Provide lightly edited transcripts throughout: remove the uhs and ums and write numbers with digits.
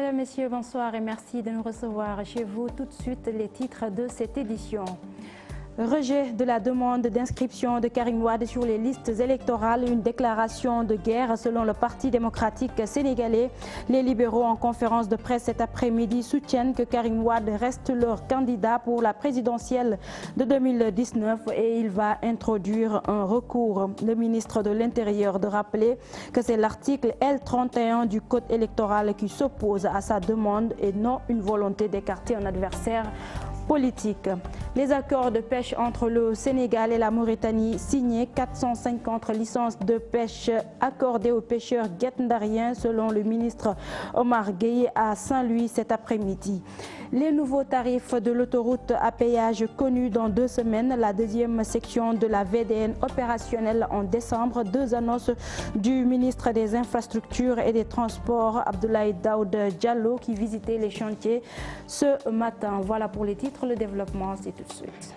Mesdames, Messieurs, bonsoir et merci de nous recevoir chez vous. Tout de suite, les titres de cette édition. Rejet de la demande d'inscription de Karim Wade sur les listes électorales, une déclaration de guerre selon le Parti démocratique sénégalais. Les libéraux en conférence de presse cet après-midi soutiennent que Karim Wade reste leur candidat pour la présidentielle de 2019 et il va introduire un recours. Le ministre de l'Intérieur de rappeler que c'est l'article L31 du Code électoral qui s'oppose à sa demande et non une volonté d'écarter un adversaire politique. Les accords de pêche entre le Sénégal et la Mauritanie signés, 450 licences de pêche accordées aux pêcheurs guet-ndariens selon le ministre Omar Gueye à Saint-Louis cet après-midi. Les nouveaux tarifs de l'autoroute à péage connus dans 2 semaines, la deuxième section de la VDN opérationnelle en décembre. 2 annonces du ministre des Infrastructures et des Transports, Abdoulaye Daoud Diallo, qui visitait les chantiers ce matin. Voilà pour les titres, le développement c'est tout de suite.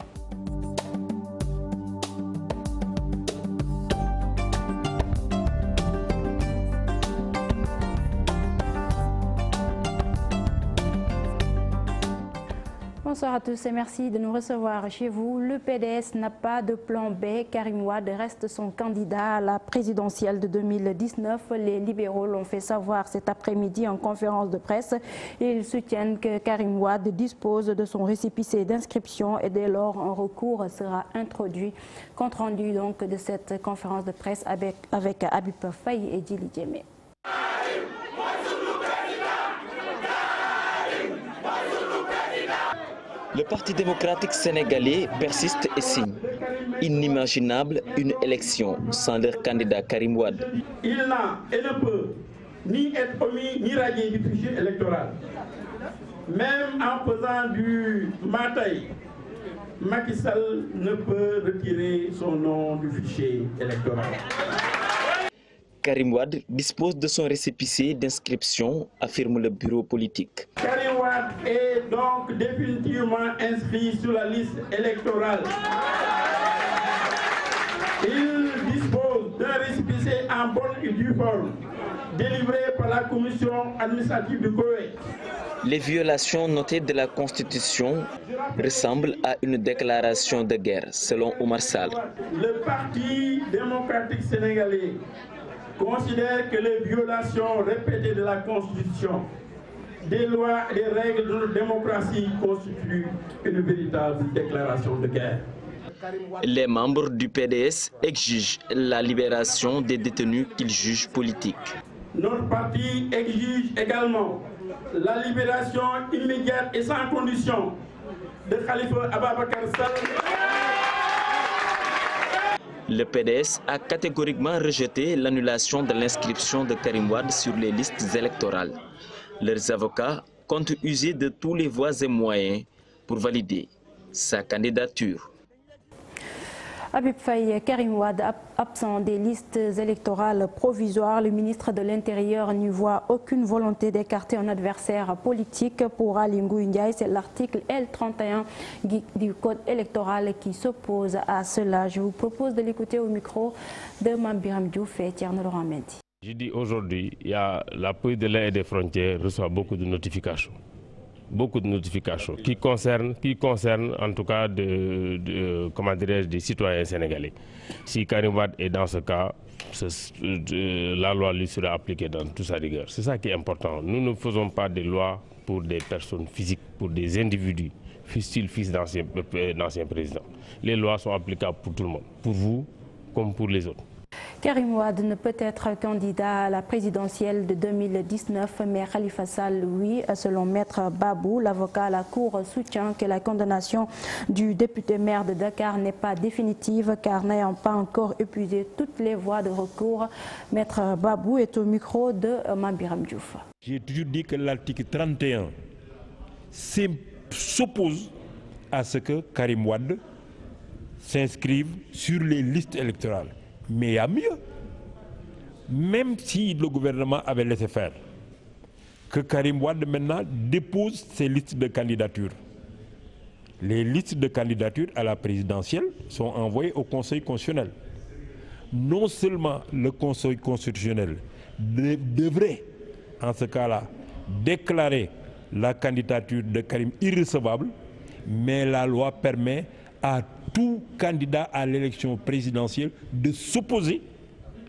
Bonsoir à tous et merci de nous recevoir chez vous. Le PDS n'a pas de plan B. Karim Wade reste son candidat à la présidentielle de 2019. Les libéraux l'ont fait savoir cet après-midi en conférence de presse. Ils soutiennent que Karim Wade dispose de son récépissé d'inscription et dès lors un recours sera introduit. Compte rendu donc de cette conférence de presse avec Habib Faye et Djili Djemé. Le Parti démocratique sénégalais persiste et signe. Inimaginable une élection sans leur candidat Karim Wade. Il n'a et ne peut ni être omis ni radié du fichier électoral. Même en faisant du Mataï, Macky Sall ne peut retirer son nom du fichier électoral. Karim Wade dispose de son récépissé d'inscription, affirme le bureau politique. Karim Wade est donc définitivement inscrit sur la liste électorale. Il dispose d'un récépissé en bonne et due forme, délivré par la commission administrative du Koweït. Les violations notées de la Constitution ressemblent à une déclaration de guerre, selon Oumar Sall. Le Parti démocratique sénégalais considère que les violations répétées de la Constitution, des lois et des règles de notre démocratie constituent une véritable déclaration de guerre. Les membres du PDS exigent la libération des détenus qu'ils jugent politiques. Notre parti exige également la libération immédiate et sans condition de Khalifa Ababacar Sall. Le PDS a catégoriquement rejeté l'annulation de l'inscription de Karim Wade sur les listes électorales. Leurs avocats comptent user de tous les voies et moyens pour valider sa candidature. Habib Faye, Karim Wade absent des listes électorales provisoires. Le ministre de l'Intérieur n'y voit aucune volonté d'écarter un adversaire politique. Pour Ali Ngouille Ndiaye, c'est l'article L31 du Code électoral qui s'oppose à cela. Je vous propose de l'écouter au micro de Mambiram Diouf et Thierno Laurent Mendy. Je dis aujourd'hui, la police de l'air et des frontières reçoit beaucoup de notifications. Qui concernent en tout cas des citoyens sénégalais. Si Karim Wade est dans ce cas, la loi lui sera appliquée dans toute sa rigueur. C'est ça qui est important. Nous ne faisons pas des lois pour des personnes physiques, pour des individus, fils d'anciens présidents. Les lois sont applicables pour tout le monde, pour vous comme pour les autres. Karim Wade ne peut être candidat à la présidentielle de 2019, mais Khalifa Sall, oui, selon Maître Babou, l'avocat à la Cour soutient que la condamnation du député maire de Dakar n'est pas définitive car n'ayant pas encore épuisé toutes les voies de recours. Maître Babou est au micro de Mambiram Diouf. J'ai toujours dit que l'article 31 s'oppose à ce que Karim Wade s'inscrive sur les listes électorales. Mais il y a mieux. Même si le gouvernement avait laissé faire, que Karim Wade maintenant dépose ses listes de candidature. Les listes de candidature à la présidentielle sont envoyées au Conseil constitutionnel. Non seulement le Conseil constitutionnel devrait, en ce cas-là, déclarer la candidature de Karim irrecevable, mais la loi permet à tout candidat à l'élection présidentielle de s'opposer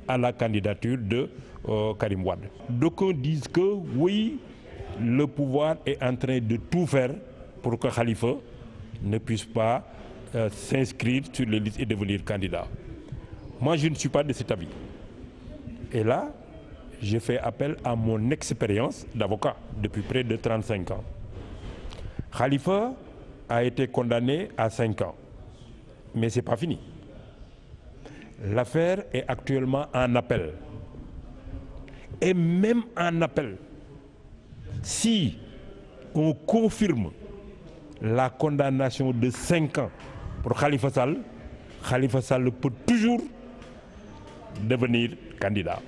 à la candidature de Karim Wade. D'aucuns disent que oui, le pouvoir est en train de tout faire pour que Khalifa ne puisse pas s'inscrire sur les listes et devenir candidat. Moi, je ne suis pas de cet avis. Et là, j'ai fait appel à mon expérience d'avocat depuis près de 35 ans. Khalifa a été condamné à 5 ans, mais ce n'est pas fini. L'affaire est actuellement en appel. Et même en appel, si on confirme la condamnation de 5 ans pour Khalifa Sall peut toujours devenir candidat.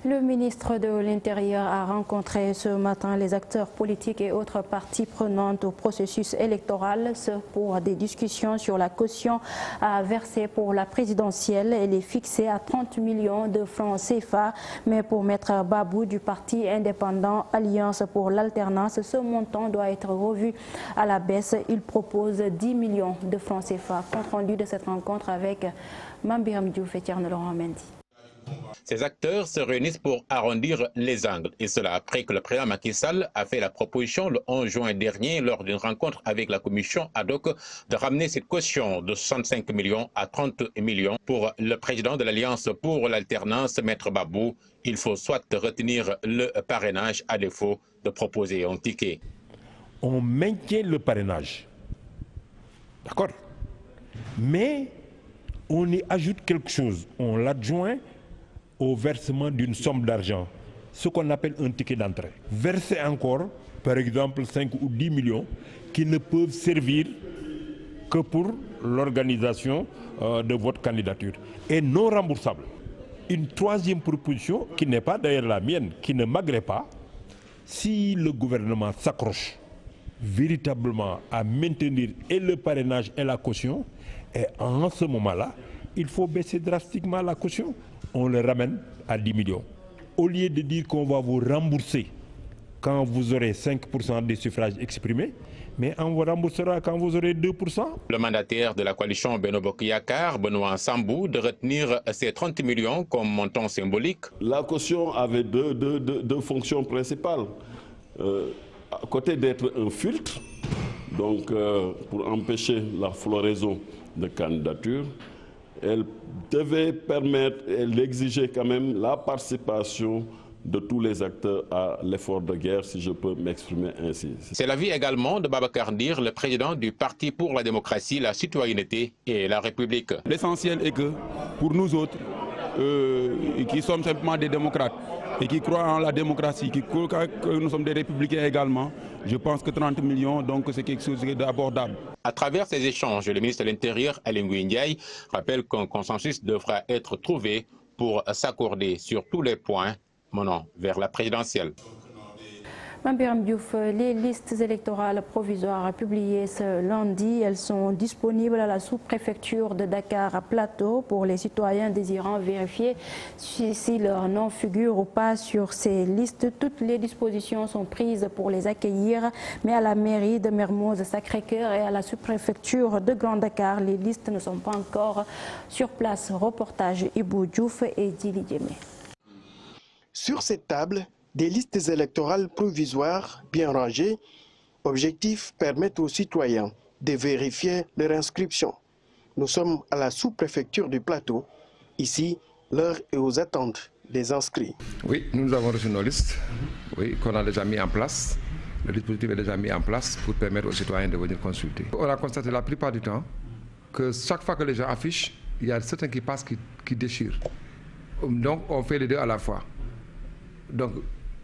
Le ministre de l'Intérieur a rencontré ce matin les acteurs politiques et autres parties prenantes au processus électoral, ce pour des discussions sur la caution à verser pour la présidentielle. Elle est fixée à 30 millions de francs CFA, mais pour Maître Babou du parti indépendant Alliance pour l'alternance, ce montant doit être revu à la baisse. Il propose 10 millions de francs CFA. Compte rendu de cette rencontre avec Mambiram Diouf et Thierno Laurent Mendy. Ces acteurs se réunissent pour arrondir les angles. Et cela après que le président Macky Sall a fait la proposition le 11 juin dernier lors d'une rencontre avec la commission ad hoc de ramener cette caution de 65 millions à 30 millions. Pour le président de l'Alliance pour l'alternance, Maître Babou, il faut soit retenir le parrainage à défaut de proposer un ticket. On maintient le parrainage. D'accord. Mais on y ajoute quelque chose. On l'adjoint au versement d'une somme d'argent, ce qu'on appelle un ticket d'entrée. Verser encore, par exemple, 5 ou 10 millions qui ne peuvent servir que pour l'organisation de votre candidature et non remboursable. Une troisième proposition, qui n'est pas d'ailleurs la mienne, qui ne m'agrée pas, si le gouvernement s'accroche véritablement à maintenir et le parrainage et la caution, et en ce moment-là, il faut baisser drastiquement la caution. On le ramène à 10 millions. Au lieu de dire qu'on va vous rembourser quand vous aurez 5% des suffrages exprimés, mais on vous remboursera quand vous aurez 2%. Le mandataire de la coalition Benno Bokk Yakaar, Benoît Sambou, de retenir ces 30 millions comme montant symbolique. La caution avait deux fonctions principales. À côté d'être un filtre, donc pour empêcher la floraison de candidatures, elle devait permettre, elle exigeait quand même la participation de tous les acteurs à l'effort de guerre, si je peux m'exprimer ainsi. C'est l'avis également de Babacar Ndir, le président du Parti pour la démocratie, la citoyenneté et la République. L'essentiel est que pour nous autres, qui sommes simplement des démocrates et qui croient en la démocratie, qui croient que nous sommes des républicains également, je pense que 30 millions, donc c'est quelque chose d'abordable. À travers ces échanges, le ministre de l'Intérieur, Aly Ngouille Ndiaye, rappelle qu'un consensus devra être trouvé pour s'accorder sur tous les points menant vers la présidentielle. Mambiram Diouf, les listes électorales provisoires publiées ce lundi, elles sont disponibles à la sous-préfecture de Dakar Plateau pour les citoyens désirant vérifier si leur nom figure ou pas sur ces listes. Toutes les dispositions sont prises pour les accueillir, mais à la mairie de Mermoz Sacré-Cœur et à la sous-préfecture de Grand Dakar, les listes ne sont pas encore sur place. Reportage Ibou Diouf et Dili Djemé. Sur cette table, des listes électorales provisoires bien rangées. Objectif, permettre aux citoyens de vérifier leur inscription. Nous sommes à la sous-préfecture du Plateau. Ici, l'heure est aux attentes des inscrits. Oui, nous avons reçu nos listes, oui, qu'on a déjà mis en place. Le dispositif est déjà mis en place pour permettre aux citoyens de venir consulter. On a constaté la plupart du temps que chaque fois que les gens affichent, il y a certains qui passent, qui déchirent. Donc, on fait les deux à la fois. Donc,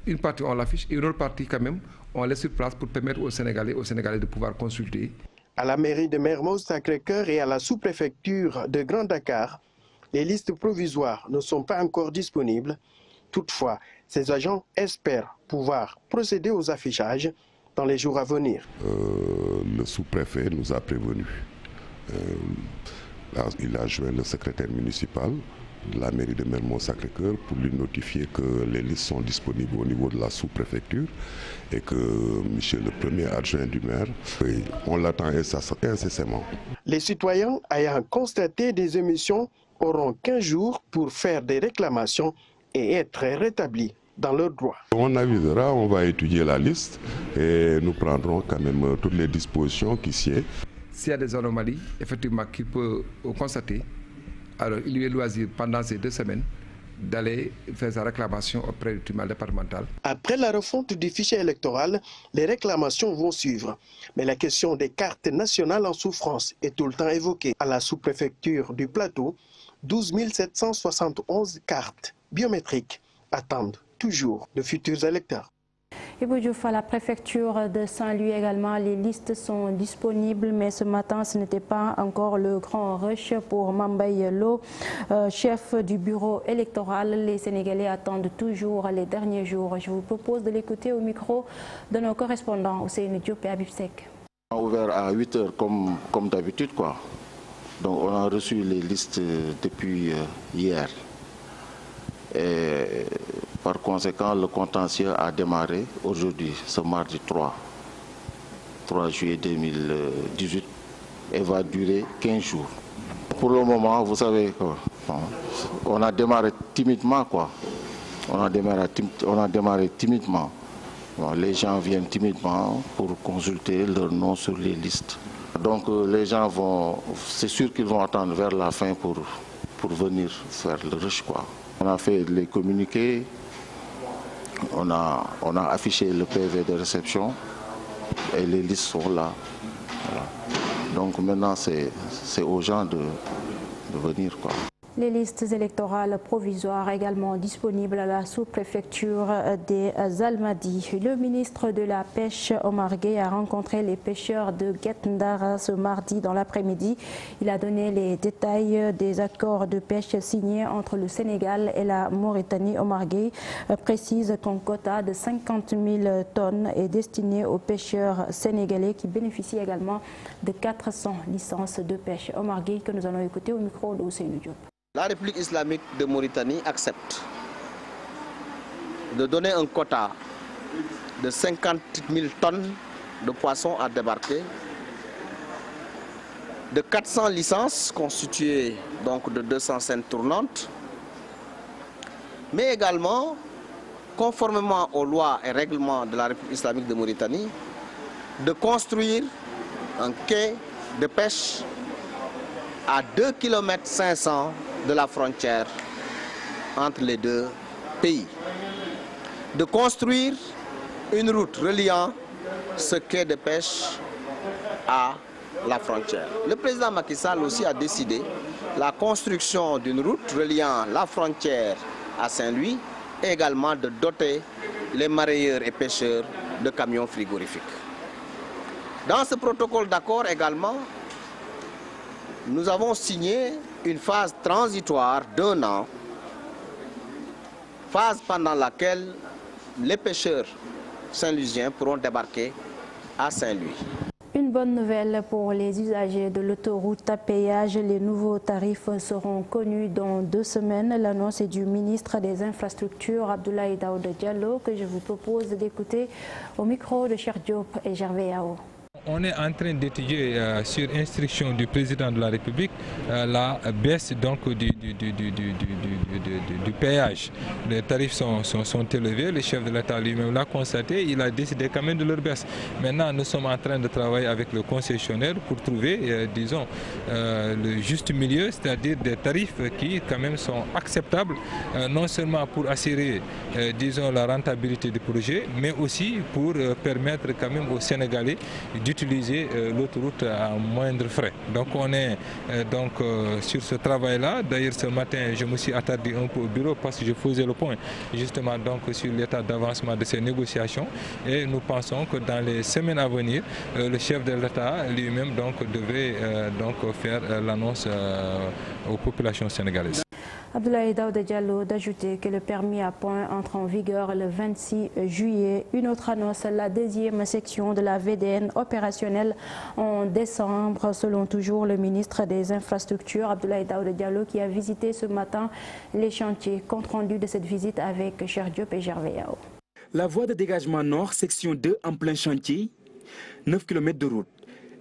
une partie on l'affiche et une autre partie quand même on laisse sur place pour permettre aux Sénégalais de pouvoir consulter. À la mairie de Mermoz Sacré-Cœur et à la sous-préfecture de Grand Dakar, les listes provisoires ne sont pas encore disponibles. Toutefois, ces agents espèrent pouvoir procéder aux affichages dans les jours à venir. Le sous-préfet nous a prévenus. Il a joint le secrétaire municipal de la mairie de Mermoz-Sacré-Cœur pour lui notifier que les listes sont disponibles au niveau de la sous-préfecture et que monsieur le premier adjoint du maire, on l'attend incessamment. Les citoyens ayant constaté des émissions auront 15 jours pour faire des réclamations et être rétablis dans leurs droits. On avisera, on va étudier la liste et nous prendrons quand même toutes les dispositions qui s'y est. S'il y a des anomalies, effectivement, qu'il peut constater, alors il lui est loisir pendant ces 2 semaines d'aller faire sa réclamation auprès du tribunal départemental. Après la refonte du fichier électoral, les réclamations vont suivre. Mais la question des cartes nationales en souffrance est tout le temps évoquée. À la sous-préfecture du Plateau, 12 771 cartes biométriques attendent toujours de futurs électeurs. Et Diouf, à la préfecture de Saint-Louis également, les listes sont disponibles, mais ce matin, ce n'était pas encore le grand rush pour Mambaye Lo, chef du bureau électoral. Les Sénégalais attendent toujours les derniers jours. Je vous propose de l'écouter au micro de nos correspondants, Ousseynou Diop et Habib Seck. On a ouvert à 8 h comme d'habitude, quoi. Donc on a reçu les listes depuis hier. Et par conséquent, le contentieux a démarré aujourd'hui, ce mardi 3 juillet 2018, et va durer 15 jours. Pour le moment, vous savez, on a démarré timidement, quoi. On a démarré timidement. Bon, les gens viennent timidement pour consulter leur nom sur les listes. Donc les gens vont, c'est sûr qu'ils vont attendre vers la fin pour venir faire le rush, quoi. On a fait les communiqués, on a affiché le PV de réception et les listes sont là. Voilà. Donc maintenant c'est aux gens de venir, quoi. Les listes électorales provisoires également disponibles à la sous-préfecture des Almadies. Le ministre de la Pêche, Omar Gueye, a rencontré les pêcheurs de Guet Ndara ce mardi dans l'après-midi. Il a donné les détails des accords de pêche signés entre le Sénégal et la Mauritanie. Omar Gueye précise qu'un quota de 50 000 tonnes est destiné aux pêcheurs sénégalais qui bénéficient également de 400 licences de pêche. Omar Gueye, que nous allons écouter au micro de Ousseynou Diop. La République islamique de Mauritanie accepte de donner un quota de 50 000 tonnes de poissons à débarquer, de 400 licences constituées donc de 200 scènes tournantes, mais également, conformément aux lois et règlements de la République islamique de Mauritanie, de construire un quai de pêche à 2,5 km de la frontière entre les deux pays. De construire une route reliant ce quai de pêche à la frontière. Le président Macky Sall aussi a décidé la construction d'une route reliant la frontière à Saint-Louis et également de doter les mareyeurs et pêcheurs de camions frigorifiques. Dans ce protocole d'accord également, nous avons signé une phase transitoire d'1 an, phase pendant laquelle les pêcheurs saint-louisiens pourront débarquer à Saint-Louis. Une bonne nouvelle pour les usagers de l'autoroute à péage. Les nouveaux tarifs seront connus dans 2 semaines. L'annonce est du ministre des Infrastructures, Abdoulaye Daouda Diallo, que je vous propose d'écouter au micro de Cheikh Diop et Gervais Yao. On est en train d'étudier sur instruction du président de la République la baisse donc du péage. Les tarifs sont élevés, le chef de l'État lui-même l'a constaté, il a décidé quand même de leur baisse. Maintenant, nous sommes en train de travailler avec le concessionnaire pour trouver, disons, le juste milieu, c'est-à-dire des tarifs qui quand même sont acceptables, non seulement pour assurer, disons, la rentabilité du projet, mais aussi pour permettre quand même aux Sénégalais d'utiliser l'autoroute à moindre frais. Donc on est sur ce travail-là. D'ailleurs ce matin je me suis attardé un peu au bureau parce que je faisais le point justement donc sur l'état d'avancement de ces négociations et nous pensons que dans les semaines à venir le chef de l'État lui-même devrait faire l'annonce aux populations sénégalaises. Abdoulaye Daouda Diallo d'ajouter que le permis à points entre en vigueur le 26 juillet. Une autre annonce, la deuxième section de la VDN opérationnelle en décembre, selon toujours le ministre des Infrastructures, Abdoulaye Daouda Diallo, qui a visité ce matin les chantiers. Compte rendu de cette visite avec Cheikh Diop et Gervais Yao. La voie de dégagement nord, section 2, en plein chantier, 9 km de route.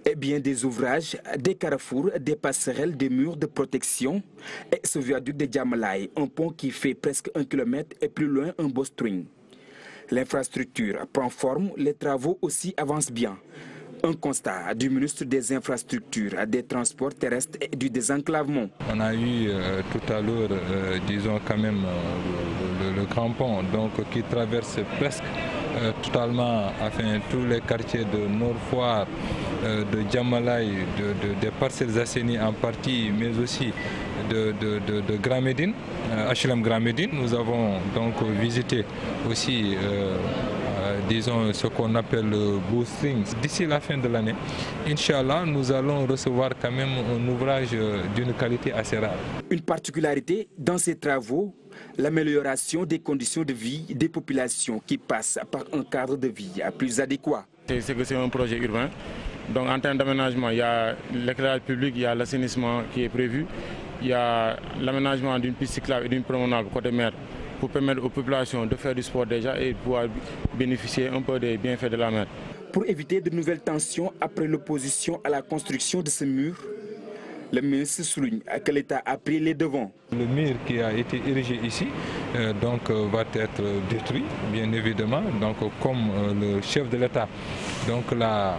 Et bien des ouvrages, des carrefours, des passerelles, des murs de protection et ce viaduc de Djamalaï, un pont qui fait presque 1 km et plus loin un beau string. L'infrastructure prend forme, les travaux aussi avancent bien. Un constat du ministre des Infrastructures, des Transports terrestres et du désenclavement. On a eu tout à l'heure, disons quand même, le grand pont donc, qui traverse presque totalement tous les quartiers de Nord-Foire, de Djamalaï, des parcelles assainies en partie, mais aussi de Grand Médine, HLM Grand Médine. Nous avons donc visité aussi disons ce qu'on appelle le boosting. D'ici la fin de l'année, Inch'Allah, nous allons recevoir quand même un ouvrage d'une qualité assez rare. Une particularité dans ces travaux, l'amélioration des conditions de vie des populations qui passent par un cadre de vie plus adéquat. C'est que c'est un projet urbain. Donc en termes d'aménagement, il y a l'éclairage public, il y a l'assainissement qui est prévu, il y a l'aménagement d'une piste cyclable et d'une promenade côté mer pour permettre aux populations de faire du sport déjà et de pouvoir bénéficier un peu des bienfaits de la mer. Pour éviter de nouvelles tensions après l'opposition à la construction de ce mur, le ministre souligne que l'État a pris les devants. Le mur qui a été érigé ici donc, va être détruit, bien évidemment, donc, comme le chef de l'État l'a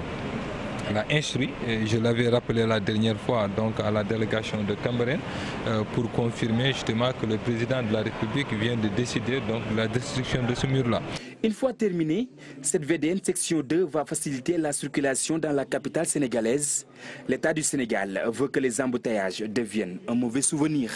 instruit, et je l'avais rappelé la dernière fois donc, à la délégation de Cambérène pour confirmer justement que le président de la République vient de décider donc, de la destruction de ce mur-là. Une fois terminée, cette VDN section 2 va faciliter la circulation dans la capitale sénégalaise. L'État du Sénégal veut que les embouteillages deviennent un mauvais souvenir.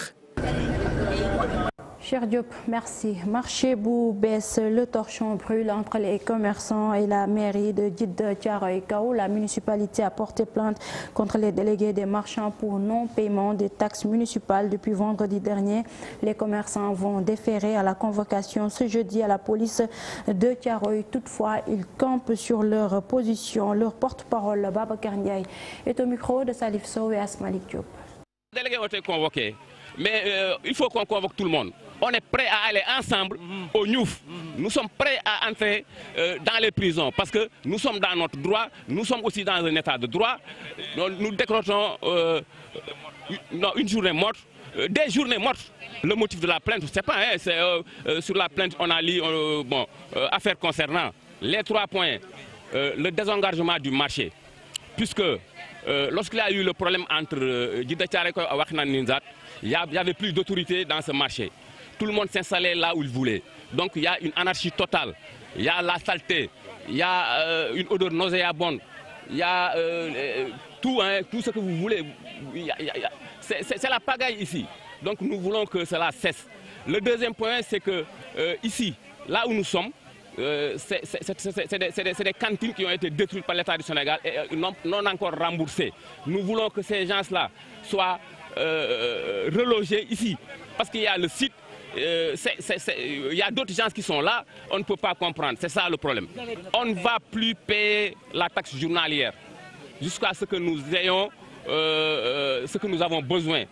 Cheikh Diop, merci. Marché Boubès, le torchon brûle entre les commerçants et la mairie de Djiddah Thiaroye Kao. La municipalité a porté plainte contre les délégués des marchands pour non-paiement des taxes municipales depuis vendredi dernier. Les commerçants vont déférer à la convocation ce jeudi à la police de Thiaroye. Toutefois, ils campent sur leur position. Leur porte-parole, Babacar Ndiaye, est au micro de Salif Sow et Asmalik Diop. Les délégués ont été convoqués, mais il faut qu'on convoque tout le monde. On est prêt à aller ensemble au Niouf. Nous sommes prêts à entrer dans les prisons parce que nous sommes dans notre droit, nous sommes aussi dans un état de droit. Nous décrochons une journée morte, des journées mortes. Le motif de la plainte, je ne sais pas, hein, sur la plainte on a lu, affaire concernant les 3 points. Le désengagement du marché, puisque lorsqu'il y a eu le problème entre Djiddah Thiaroye Kao et Wakhinane Nimzatt, il n'y avait plus d'autorité dans ce marché. Tout le monde s'installait là où il voulait. Donc il y a une anarchie totale. Il y a la saleté, il y a une odeur nauséabonde, il y a tout ce que vous voulez. C'est la pagaille ici. Donc nous voulons que cela cesse. Le deuxième point, c'est que ici, là où nous sommes, c'est des cantines qui ont été détruites par l'État du Sénégal et non encore remboursées. Nous voulons que ces gens-là soient relogés ici. Parce qu'il y a le site. Il y a d'autres gens qui sont là, on ne peut pas comprendre, c'est ça le problème. On ne va plus payer la taxe journalière jusqu'à ce que nous ayons ce que nous avons besoin.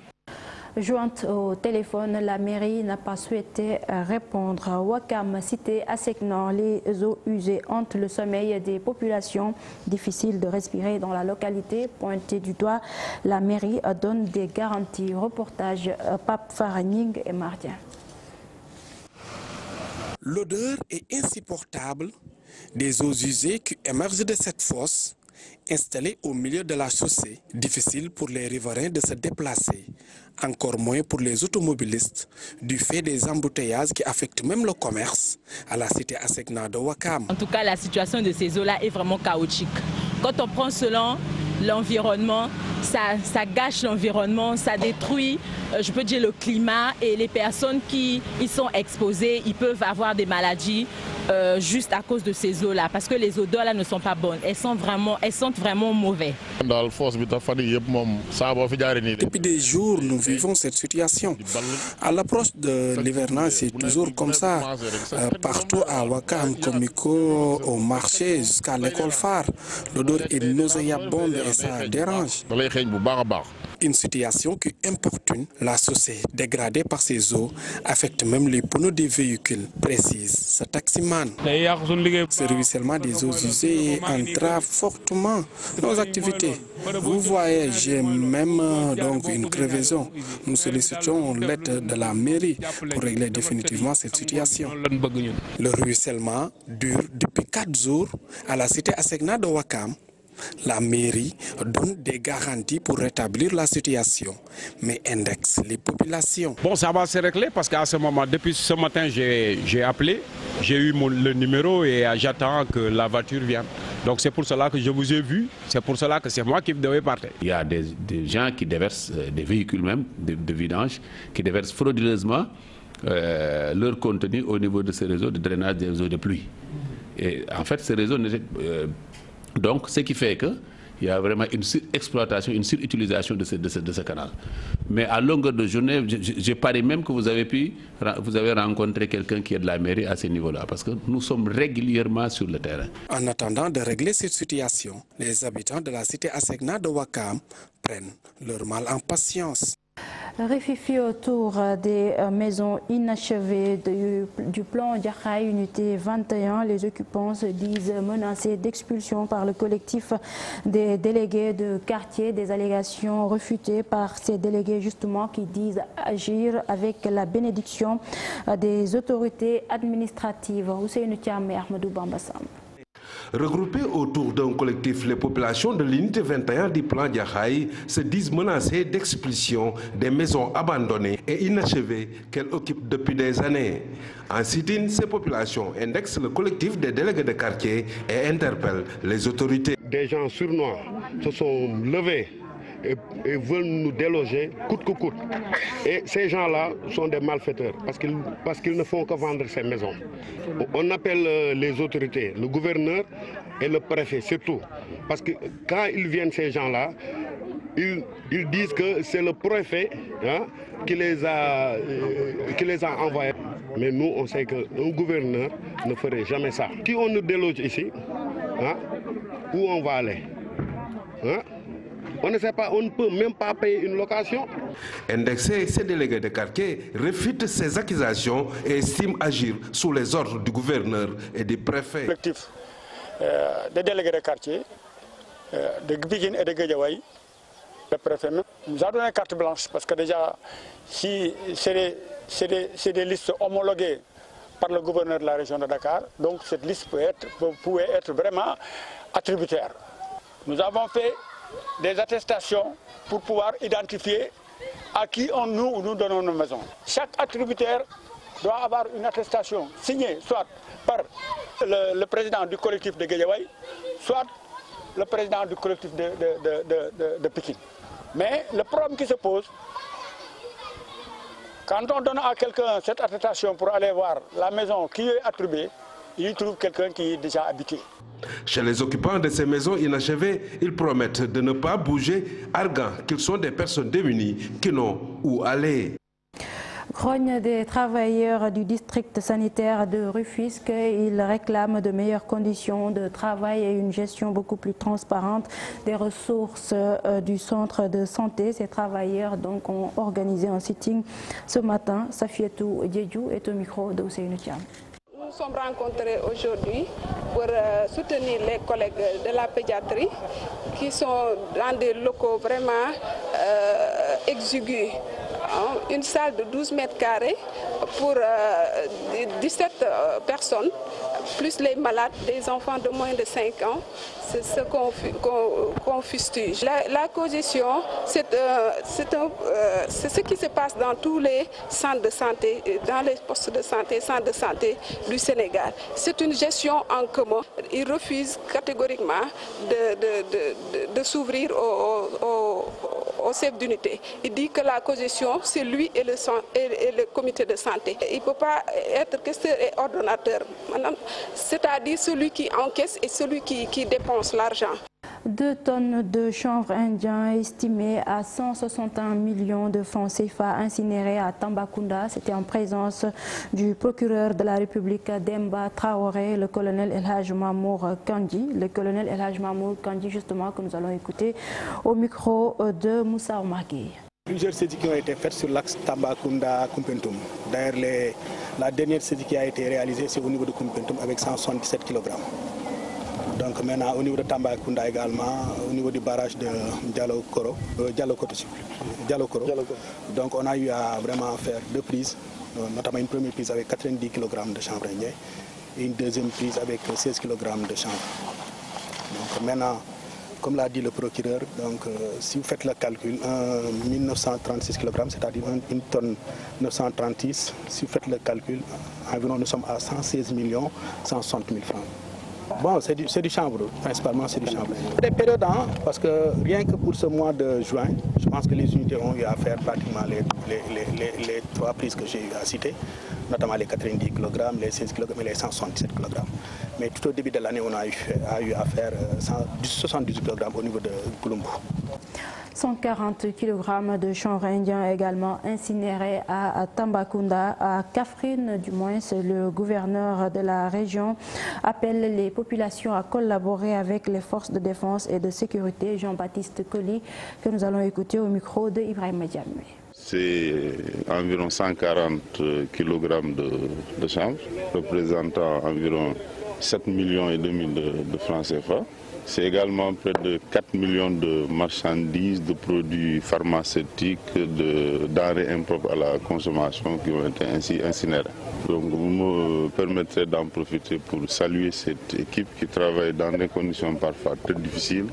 Jointe au téléphone, la mairie n'a pas souhaité répondre. Ouakam, cité Asec-Nord, les eaux usées hantent le sommeil des populations. Difficile de respirer dans la localité. Pointé du doigt, la mairie donne des garanties. Reportage Pape Faraning et Martien. L'odeur est insupportable des eaux usées qui émergent de cette fosse installée au milieu de la chaussée. Difficile pour les riverains de se déplacer, encore moins pour les automobilistes, du fait des embouteillages qui affectent même le commerce à la cité Asec-Nord de Ouakam. En tout cas, la situation de ces eaux-là est vraiment chaotique. Quand on prend selon l'environnement, ça gâche l'environnement, ça détruit, je peux dire, le climat, et les personnes qui y sont exposées, ils peuvent avoir des maladies juste à cause de ces eaux-là, parce que les odeurs là ne sont pas bonnes, elles sentent vraiment mauvais. Depuis des jours, nous vivons cette situation. À l'approche de l'hivernage, c'est toujours comme ça. Partout à Ouakam, Komiko, au marché, jusqu'à l'école phare, l'odeur est nauséabonde et ça dérange. Une situation qui importune la chaussée dégradée par ces eaux affecte même les pneus des véhicules, précise ce taximan. Ce ruissellement des eaux usées entrave fortement nos activités. Vous voyez, j'ai même donc une crevaison. Nous sollicitons l'aide de la mairie pour régler définitivement cette situation. Le ruissellement dure depuis 4 jours à la cité Asegna de Ouakam. La mairie donne des garanties pour rétablir la situation, mais indexe les populations. Bon, ça va se régler parce qu'à ce moment, depuis ce matin, j'ai appelé, j'ai eu le numéro et j'attends que la voiture vienne. Donc c'est pour cela que je vous ai vu, c'est pour cela que c'est moi qui devais partir. Il y a des gens qui déversent, des véhicules même, de vidange, qui déversent frauduleusement leur contenu au niveau de ces réseaux de drainage des eaux de pluie. Et en fait, ces réseaux donc, ce qui fait qu'il y a vraiment une surexploitation, une surutilisation de ce canal. Mais à longueur de journée, je parie même que vous avez rencontré quelqu'un qui est de la mairie à ce niveau-là, parce que nous sommes régulièrement sur le terrain. En attendant de régler cette situation, les habitants de la cité Asegna de Ouakam prennent leur mal en patience. Réfifi autour des maisons inachevées du plan Diakhaï Unité 21, les occupants se disent menacés d'expulsion par le collectif des délégués de quartier, des allégations refutées par ces délégués justement qui disent agir avec la bénédiction des autorités administratives. Ousseynou Thiam et Ahmadou Bambassam. Regroupés autour d'un collectif, les populations de l'unité 21 du plan Diakhaï se disent menacées d'expulsion des maisons abandonnées et inachevées qu'elles occupent depuis des années. En sit-in, ces populations indexent le collectif des délégués de quartier et interpellent les autorités. Des gens sournois se sont levés et veulent nous déloger coûte que coûte. Et ces gens-là sont des malfaiteurs parce qu'ils ne font que vendre ces maisons. On appelle les autorités, le gouverneur et le préfet surtout. Parce que quand ils viennent, ces gens-là, ils disent que c'est le préfet qui les a envoyés. Mais nous, on sait qu'un gouverneur ne ferait jamais ça. Si on nous déloge ici, où on va aller on ne sait pas, on ne peut même pas payer une location. Indexés, ces délégués de quartier réfutent ces accusations et estiment agir sous les ordres du gouverneur et du préfet. Le collectif des délégués de quartier de Pikine et de Guédiawaye, le préfet nous a donné carte blanche parce que déjà, si c'est des listes homologuées par le gouverneur de la région de Dakar, donc cette liste pouvait être vraiment attributaire. Nous avons fait des attestations pour pouvoir identifier à qui nous donnons nos maisons. Chaque attributaire doit avoir une attestation signée soit par le président du collectif de Guédiawaye, soit le président du collectif de Pikine. Mais le problème qui se pose, quand on donne à quelqu'un cette attestation pour aller voir la maison qui est attribuée, il trouve quelqu'un qui est déjà habité. Chez les occupants de ces maisons inachevées, ils promettent de ne pas bouger, arguant qu'ils sont des personnes démunies qui n'ont où aller. Grogne des travailleurs du district sanitaire de Rufisque, ils réclament de meilleures conditions de travail et une gestion beaucoup plus transparente des ressources du centre de santé. Ces travailleurs donc ont organisé un sitting ce matin. Safietou Diédiou est au micro de Ousseynou Thiam. Nous sommes rencontrés aujourd'hui pour soutenir les collègues de la pédiatrie qui sont dans des locaux vraiment exigus. Une salle de 12 mètres carrés pour 17 personnes, plus les malades, des enfants de moins de 5 ans. C'est ce qu'on fustige. La cogestion, c'est ce qui se passe dans tous les centres de santé, dans les postes de santé, centres de santé du Sénégal. C'est une gestion en commun. Ils refusent catégoriquement de s'ouvrir au chef d'unité. Il dit que la cogestion, c'est lui et le comité de santé. Il ne peut pas être questeur et ordonnateur, c'est-à-dire celui qui encaisse et celui qui dépense l'argent. 2 tonnes de chanvre indien estimées à 161 millions de francs CFA incinérés à Tambacounda. C'était en présence du procureur de la République Demba Traoré, le colonel El Hadj Mamour Kandji. Le colonel El Hadj Mamour Kandji, justement, que nous allons écouter au micro de Moussa Omargué. Plusieurs saisies qui ont été faites sur l'axe Tambacounda-Kumpentum. D'ailleurs, la dernière saisie qui a été réalisée, c'est au niveau de Kumpentum avec 177 kg. Donc maintenant, au niveau de Tambacounda également, au niveau du barrage de Dialokoro, donc on a eu à vraiment faire 2 prises, notamment une première prise avec 90 kg de chanvre indien et une deuxième prise avec 16 kg de chanvre. Donc maintenant, comme l'a dit le procureur, donc, si vous faites le calcul, 1936 kg, c'est-à-dire 1 tonne 936, si vous faites le calcul, environ nous sommes à 116 160 000 francs. Bon, c'est du chanvre, principalement c'est du chanvre. Des périodes, parce que rien que pour ce mois de juin, je pense que les unités ont eu à faire pratiquement les 3 prises que j'ai eu à citer, notamment les 90 kg, les 16 kg et les 167 kg. Mais tout au début de l'année, on a eu à faire 78 kg au niveau de Goulumbu. 140 kg de chanvre indien également incinéré à Tambacounda, à Kaffrine du moins. Le gouverneur de la région appelle les populations à collaborer avec les forces de défense et de sécurité. Jean-Baptiste Colli, que nous allons écouter au micro de Ibrahim Diamé. C'est environ 140 kg de chanvre, représentant environ 7,5 millions de francs CFA. C'est également près de 4 millions de marchandises, de produits pharmaceutiques, de denrées impropres à la consommation qui ont été ainsi incinérées. Donc vous me permettrez d'en profiter pour saluer cette équipe qui travaille dans des conditions parfois très difficiles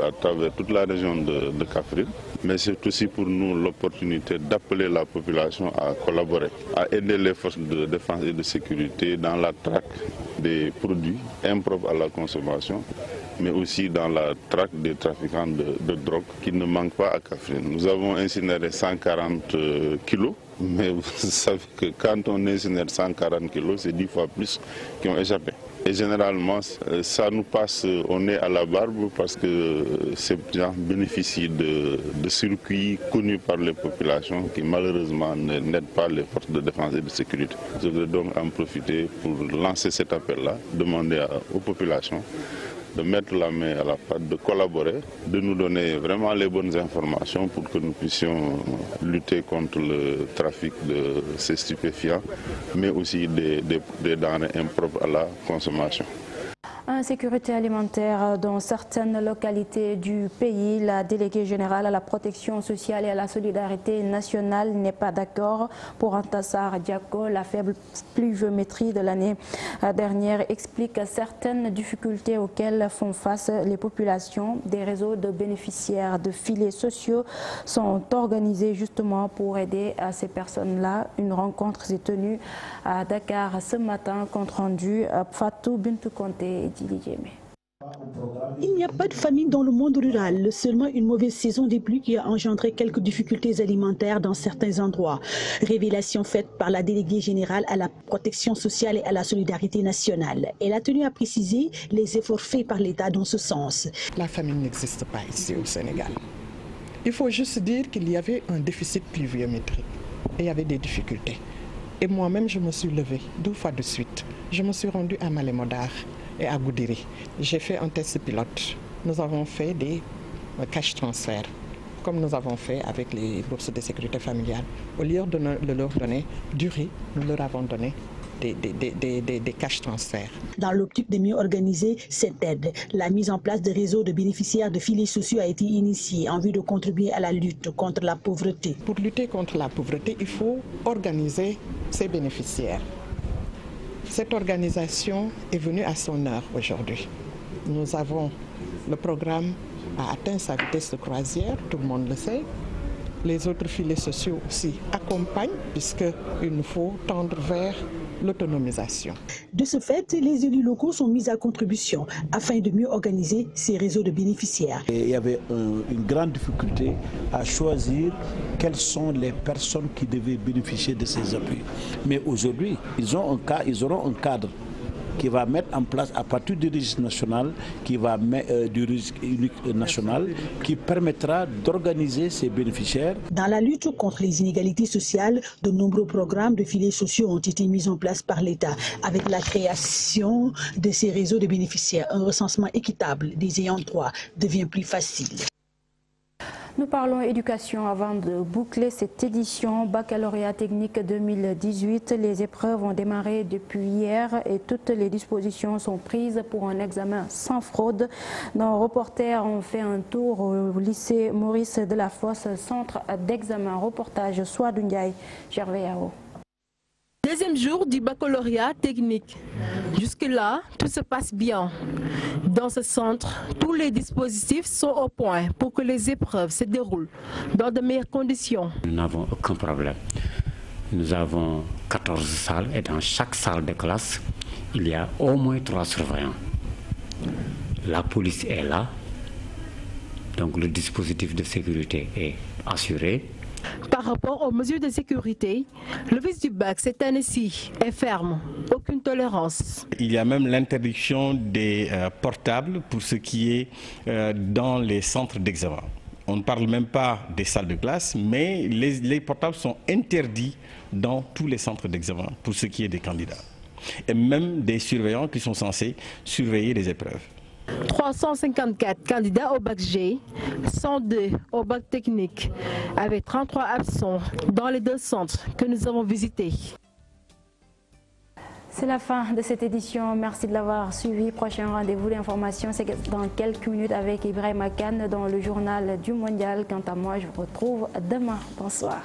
à travers toute la région de Kaffrine. Mais c'est aussi pour nous l'opportunité d'appeler la population à collaborer, à aider les forces de défense et de sécurité dans la traque des produits impropres à la consommation, mais aussi dans la traque des trafiquants de drogue qui ne manquent pas à Kaffrine. Nous avons incinéré 140 kilos, mais vous savez que quand on incinère 140 kilos, c'est 10 fois plus qui ont échappé. Et généralement, ça nous passe au nez à la barbe parce que ces gens bénéficient de circuits connus par les populations qui malheureusement n'aident pas les forces de défense et de sécurité. Je voudrais donc en profiter pour lancer cet appel-là, demander aux populations de mettre la main à la pâte, de collaborer, de nous donner vraiment les bonnes informations pour que nous puissions lutter contre le trafic de ces stupéfiants, mais aussi des denrées impropres à la consommation. Insécurité alimentaire dans certaines localités du pays. La déléguée générale à la protection sociale et à la solidarité nationale n'est pas d'accord. Pour Antassar Diako, la faible pluviométrie de l'année dernière explique certaines difficultés auxquelles font face les populations. Des réseaux de bénéficiaires de filets sociaux sont organisés justement pour aider à ces personnes-là. Une rencontre s'est tenue à Dakar ce matin, compte rendu Fatou Bintou Conté et Dili Djemé. Il n'y a pas de famine dans le monde rural, seulement une mauvaise saison des pluies qui a engendré quelques difficultés alimentaires dans certains endroits. Révélation faite par la déléguée générale à la protection sociale et à la solidarité nationale. Elle a tenu à préciser les efforts faits par l'État dans ce sens. La famine n'existe pas ici au Sénégal. Il faut juste dire qu'il y avait un déficit pluviométrique et il y avait des difficultés. Et moi-même, je me suis levée 2 fois de suite. Je me suis rendue à Malémodar et à Goudiri. J'ai fait un test pilote. Nous avons fait des cash transferts, comme nous avons fait avec les bourses de sécurité familiale. Au lieu de leur donner du riz, nous leur avons donné des cash transferts. Dans l'optique de mieux organiser cette aide, la mise en place de réseaux de bénéficiaires de filets sociaux a été initiée en vue de contribuer à la lutte contre la pauvreté. Pour lutter contre la pauvreté, il faut organiser ces bénéficiaires. Cette organisation est venue à son heure aujourd'hui. Nous avons le programme a atteint sa vitesse de croisière, tout le monde le sait. Les autres filets sociaux aussi accompagnent puisqu'il nous faut tendre vers l'autonomisation. De ce fait, les élus locaux sont mis à contribution afin de mieux organiser ces réseaux de bénéficiaires. Et il y avait une grande difficulté à choisir quelles sont les personnes qui devaient bénéficier de ces appuis. Mais aujourd'hui, ils auront un cadre qui va mettre en place à partir du registre national, du registre unique national, qui permettra d'organiser ces bénéficiaires. Dans la lutte contre les inégalités sociales, de nombreux programmes de filets sociaux ont été mis en place par l'État. Avec la création de ces réseaux de bénéficiaires, un recensement équitable des ayants droit devient plus facile. Nous parlons éducation avant de boucler cette édition baccalauréat technique 2018. Les épreuves ont démarré depuis hier et toutes les dispositions sont prises pour un examen sans fraude. Nos reporters ont fait un tour au lycée Maurice Delafosse, centre d'examen. Reportage Souadou Ndiaye, Gervais Yao. Deuxième jour du baccalauréat technique. Jusque-là, tout se passe bien. Dans ce centre, tous les dispositifs sont au point pour que les épreuves se déroulent dans de meilleures conditions. Nous n'avons aucun problème. Nous avons 14 salles et dans chaque salle de classe, il y a au moins 3 surveillants. La police est là, donc le dispositif de sécurité est assuré. Par rapport aux mesures de sécurité, l'office du bac cette année-ci est ferme, aucune tolérance. Il y a même l'interdiction des portables pour ce qui est dans les centres d'examen. On ne parle même pas des salles de classe, mais les portables sont interdits dans tous les centres d'examen pour ce qui est des candidats. Et même des surveillants qui sont censés surveiller les épreuves. 354 candidats au bac G, 102 au bac technique, avec 33 absents dans les 2 centres que nous avons visités. C'est la fin de cette édition. Merci de l'avoir suivi. Prochain rendez-vous d'information, c'est dans quelques minutes avec Ibrahima Kane dans le journal du Mondial. Quant à moi, je vous retrouve demain. Bonsoir.